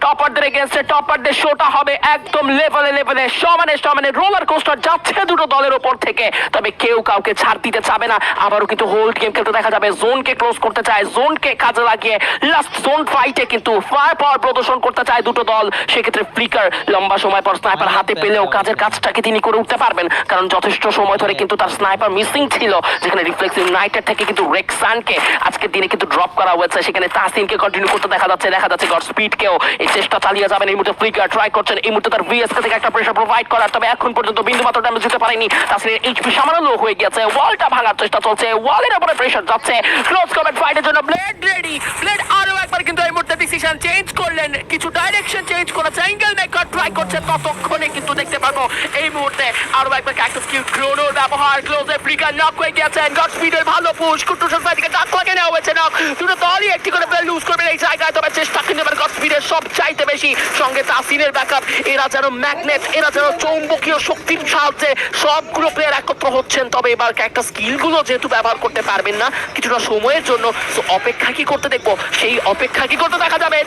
টপারদের এগেইনস্টে টপারদের শোটা হবে একদম লেভেলে সমানে রোলার কোস্টার যাচ্ছে দুটো দলের ওপর থেকে, তবে কেউ কাউকে ছাড় দিতে চাবে না। আবারও কিন্তু হোল্ড গেম খেলতে দেখা যাবে, জোনকে ক্লোজ করতে চায়, জোনকে কাজে লাগিয়ে লাস্ট জোন ফাইটে কিন্তু ফায়ার পাওয়ার প্রদর্শন করতে চায় দুটো দল। সেক্ষেত্রে ফ্লিকার লম্বা সময় পর স্নাইপার হাতে পেলেও কাজের কাজটাকে তিনি করে উঠতে পারবেন, কারণ যথেষ্ট সময় ধরে কিন্তু তার স্নাইপার মিসিং ছিল, যেখানে রিফ্লেক্স ইউনাইটেড থেকে কিন্তু রেক্সানকে আজকের দিনে কিন্তু ড্রপ করা হয়েছে। সেখানে তাসিনকে কন্টিনিউ করতে দেখা যাচ্ছে গড স্পিডকেও এই চেষ্টা চালিয়ে যাবেন। এই মুহূর্তে ফ্লিকার ট্রাই করছেন এই মুহূর্তে তার ভিএসকে থেকে একটা প্রেসার প্রোভাইড করার, তবে এখন পর্যন্ত বিন্দুমাত্র ড্যামেজ দিতে পারেনি। তাসিনের এইচপি সামান্য লো হয়ে গেছে, ওয়ালটা ভাঙার চেষ্টা চলছে, ওয়ালের উপরে প্রেসার যাচ্ছে। ক্লোজ কমেন্ট ফাইটের জন্য ব্লেড রেডি, ব্লেড আরো একবার কিন্তু এই মুহূর্তে ডিসিশন চেঞ্জ করলেন, কিছু ডাইরেকশন চেঞ্জ করেছে, অ্যাঙ্গেল মেকার ট্রাই করছে, ততক্ষণে কিন্তু দেখতে পারবো এই মুহূর্তে আরো একবার ক্যাকটাস কিল ক্রোনোর ব্যবহার। ক্লোজে ফ্লিকার নক হয়ে গেছেন, গড স্পিডের ভালো পুশ, কুটুসের সাইড থেকে ডাক লাগে নেওয়া হয়েছে নক, দুটো দলই একটি করে প্লেয়ার লুজ করবে এই জায়গায়, তবে চেষ্টা কিন্তু এবার গড স্পিডের সব চাইতে বেশি, সঙ্গে তাসিনের ব্যাকআপ। এরা যেন ম্যাগনেট, এরা যেন চৌম্বকীয় শক্তির সাহায্যে সবগুলো প্লেয়ার একত্র হচ্ছেন, তবে এবার একটা স্কিলগুলো যেহেতু ব্যবহার করতে পারবেন না কিছুটা সময়ের জন্য, তো অপেক্ষা কি করতে দেখবো, সেই অপেক্ষা কি করতে দেখা যাবে।